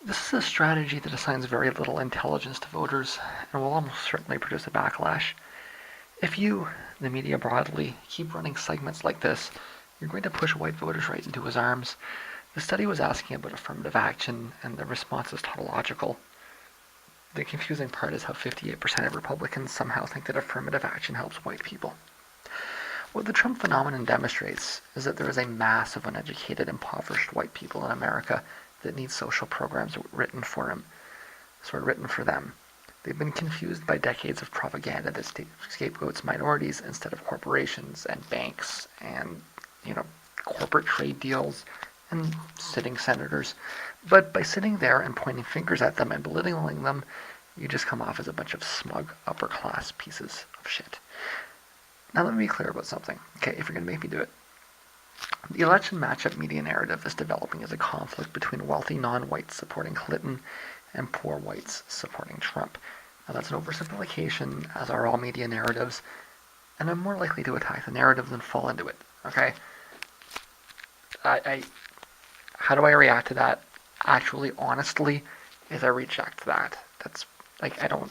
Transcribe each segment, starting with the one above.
This is a strategy that assigns very little intelligence to voters and will almost certainly produce a backlash. If you, the media broadly, keep running segments like this, you're going to push white voters right into his arms. The study was asking about affirmative action, and the response is tautological. The confusing part is how 58% of Republicans somehow think that affirmative action helps white people. What the Trump phenomenon demonstrates is that there is a mass of uneducated, impoverished white people in America that need social programs written for them. They've been confused by decades of propaganda that scapegoats minorities instead of corporations and banks and, corporate trade deals and sitting senators. But by sitting there and pointing fingers at them and belittling them, you just come off as a bunch of smug upper class pieces of shit. Now let me be clear about something, okay, if you're going to make me do it. The election matchup media narrative is developing as a conflict between wealthy non-whites supporting Clinton and poor whites supporting Trump. Now that's an oversimplification, as are all media narratives, and I'm more likely to attack the narrative than fall into it, okay? How do I react to that? Actually, honestly, is I reject that. That's, I don't,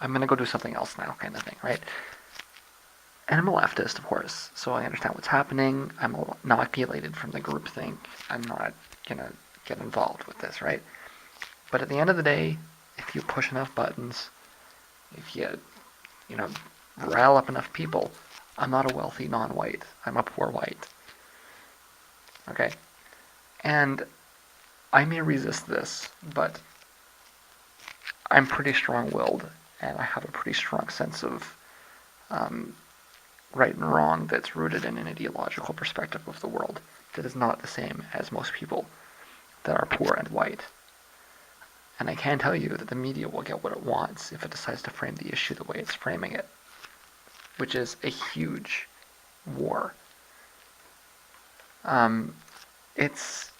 I'm gonna go do something else now kind of thing, right? And I'm a leftist, of course, so I understand what's happening. I'm inoculated from the groupthink. I'm not gonna get involved with this, right? But at the end of the day, if you push enough buttons, if you, rile up enough people, I'm not a wealthy non-white. I'm a poor white. Okay? And I may resist this, but I'm pretty strong-willed, and I have a pretty strong sense of right and wrong that's rooted in an ideological perspective of the world that is not the same as most people that are poor and white. And I can tell you that the media will get what it wants if it decides to frame the issue the way it's framing it, which is a huge war. It's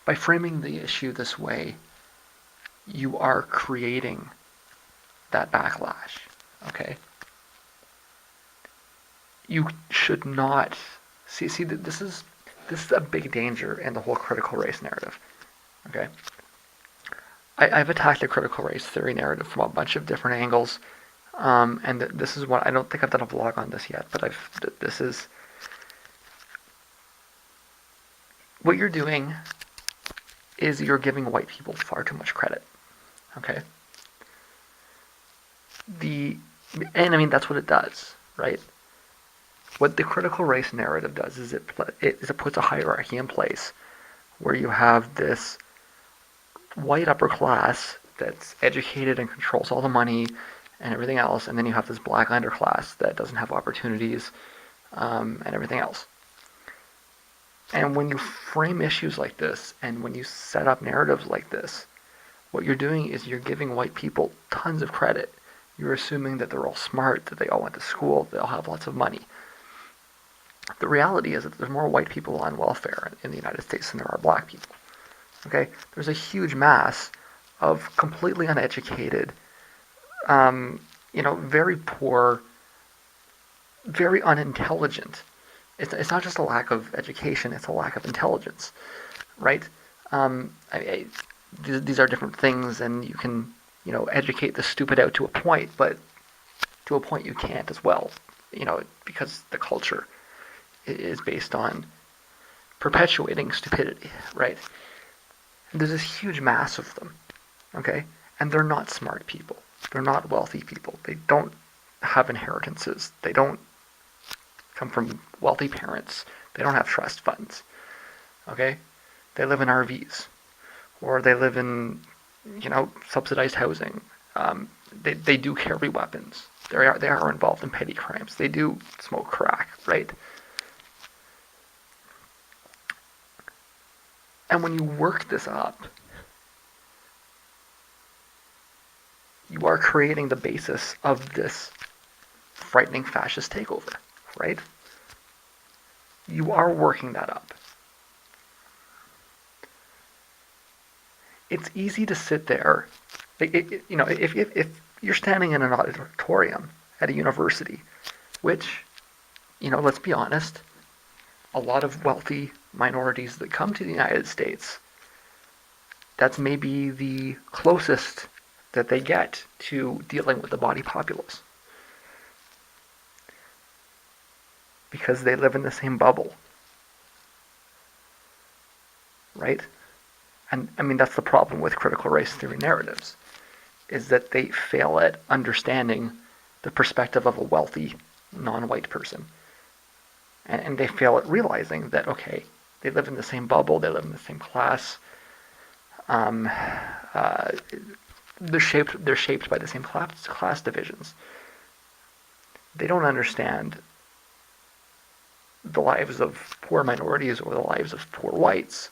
by framing the issue this way, you are creating that backlash. Okay. You should not see. This is a big danger in the whole critical race narrative. Okay. I've attacked the critical race theory narrative from a bunch of different angles, and this is what I don't think I've done a vlog on this yet, but this is what you're doing is you're giving white people far too much credit. Okay. And I mean that's what it does, right? What the critical race narrative does is it puts a hierarchy in place where you have this white upper class that's educated and controls all the money and everything else, and then you have this black underclass that doesn't have opportunities and everything else. And when you frame issues like this, and when you set up narratives like this, what you're doing is you're giving white people tons of credit. You're assuming that they're all smart, that they all went to school, they all have lots of money. The reality is that there's more white people on welfare in the United States than there are black people. Okay? There's a huge mass of completely uneducated, very poor, very unintelligent. It's not just a lack of education, it's a lack of intelligence, right? These are different things, and you can, educate the stupid out to a point, but to a point you can't as well, because the culture is based on perpetuating stupidity, right? And there's this huge mass of them, okay? And they're not smart people. They're not wealthy people. They don't have inheritances. They don't come from wealthy parents. They don't have trust funds, okay? They live in RVs, or they live in, subsidized housing. They do carry weapons. They are involved in petty crimes. They do smoke crack, right? And when you work this up, you are creating the basis of this frightening fascist takeover, right? You are working that up. It's easy to sit there, if you're standing in an auditorium at a university, which, let's be honest, a lot of wealthy minorities that come to the United States, that's maybe the closest that they get to dealing with the body populace. Because they live in the same bubble. Right? And I mean, that's the problem with critical race theory narratives, is that they fail at understanding the perspective of a wealthy, non-white person. And they fail at realizing that, okay, they live in the same bubble, they live in the same class, uh, they're shaped by the same class divisions. They don't understand the lives of poor minorities or the lives of poor whites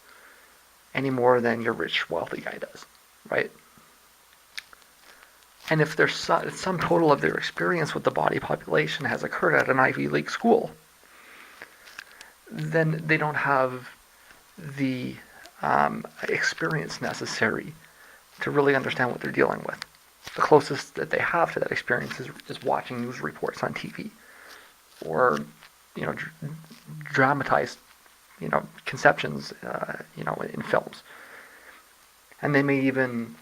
any more than your rich, wealthy guy does, right? And if there's some total of their experience with the body population has occurred at an Ivy League school, then they don't have the experience necessary to really understand what they're dealing with. The closest that they have to that experience is watching news reports on TV, or dramatized conceptions in films, and they may even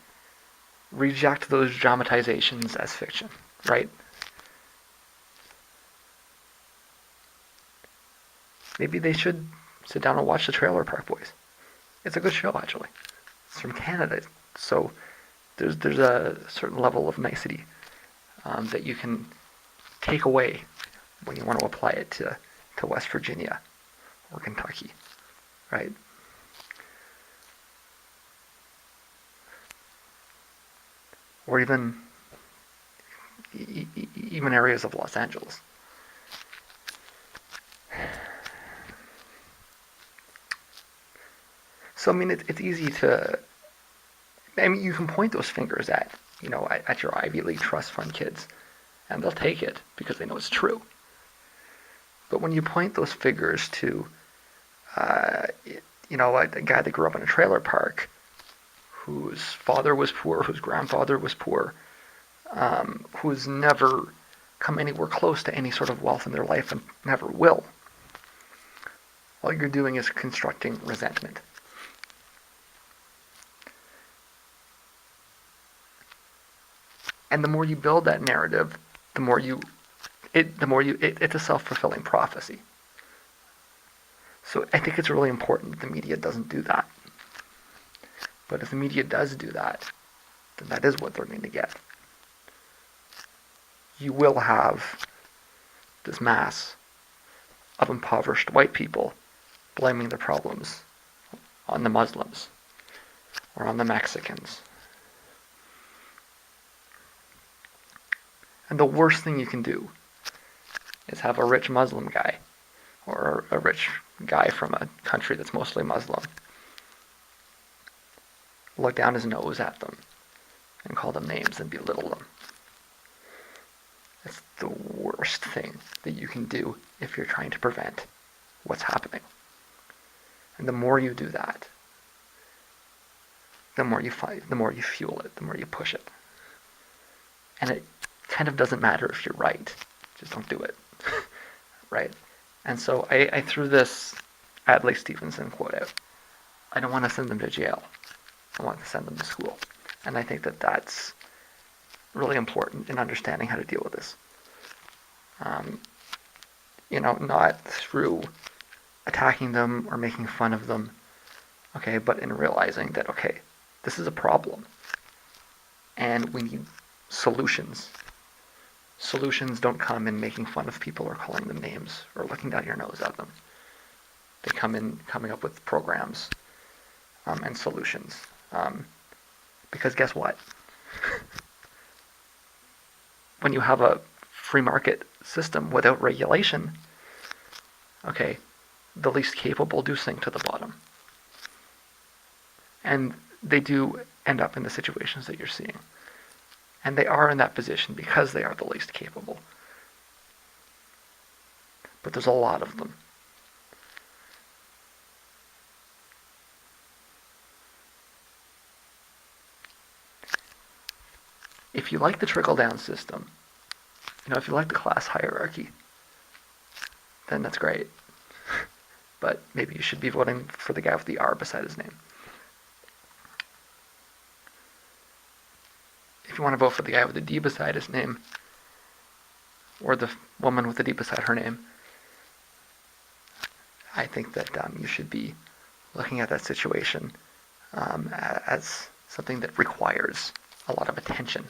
reject those dramatizations as fiction, right? Maybe they should sit down and watch the Trailer Park Boys. It's a good show, actually. It's from Canada, so there's a certain level of nicety that you can take away when you want to apply it to West Virginia or Kentucky, right? Or even areas of Los Angeles. So I mean, it's easy to. I mean, you can point those fingers at at your Ivy League trust fund kids, and they'll take it because they know it's true. But when you point those fingers to, a guy that grew up in a trailer park, whose father was poor, whose grandfather was poor, who's never come anywhere close to any sort of wealth in their life and never will, all you're doing is constructing resentment. And the more you build that narrative, it's a self-fulfilling prophecy. So I think it's really important that the media doesn't do that. But if the media does do that, then that is what they're going to get. You will have this mass of impoverished white people blaming their problems on the Muslims or on the Mexicans. And the worst thing you can do is have a rich Muslim guy or a rich guy from a country that's mostly Muslim look down his nose at them and call them names and belittle them. It's the worst thing that you can do if you're trying to prevent what's happening. And the more you do that, the more you fight, the more you fuel it, the more you push it. And it kind of doesn't matter if you're right. Just don't do it. Right? And so I threw this Adlai Stevenson quote out. I don't want to send them to jail. I want to send them to school. And I think that that's really important in understanding how to deal with this. Not through attacking them or making fun of them, okay, but in realizing that, okay, this is a problem. And we need solutions. Solutions don't come in making fun of people or calling them names or looking down your nose at them. They come in coming up with programs and solutions. Because guess what? When you have a free market system without regulation, okay, the least capable do sink to the bottom. And they do end up in the situations that you're seeing. And they are in that position because they are the least capable. But there's a lot of them. If you like the trickle-down system, if you like the class hierarchy, then that's great. but maybe you should be voting for the guy with the R beside his name. If you want to vote for the guy with the D beside his name, or the woman with the D beside her name, I think that you should be looking at that situation as something that requires a lot of attention.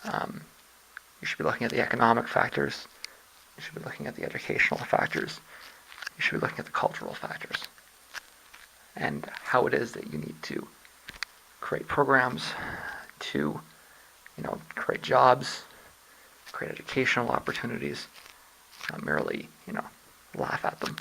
You should be looking at the economic factors. You should be looking at the educational factors. You should be looking at the cultural factors. And how it is that you need to create programs to, create jobs, create educational opportunities, not merely, laugh at them.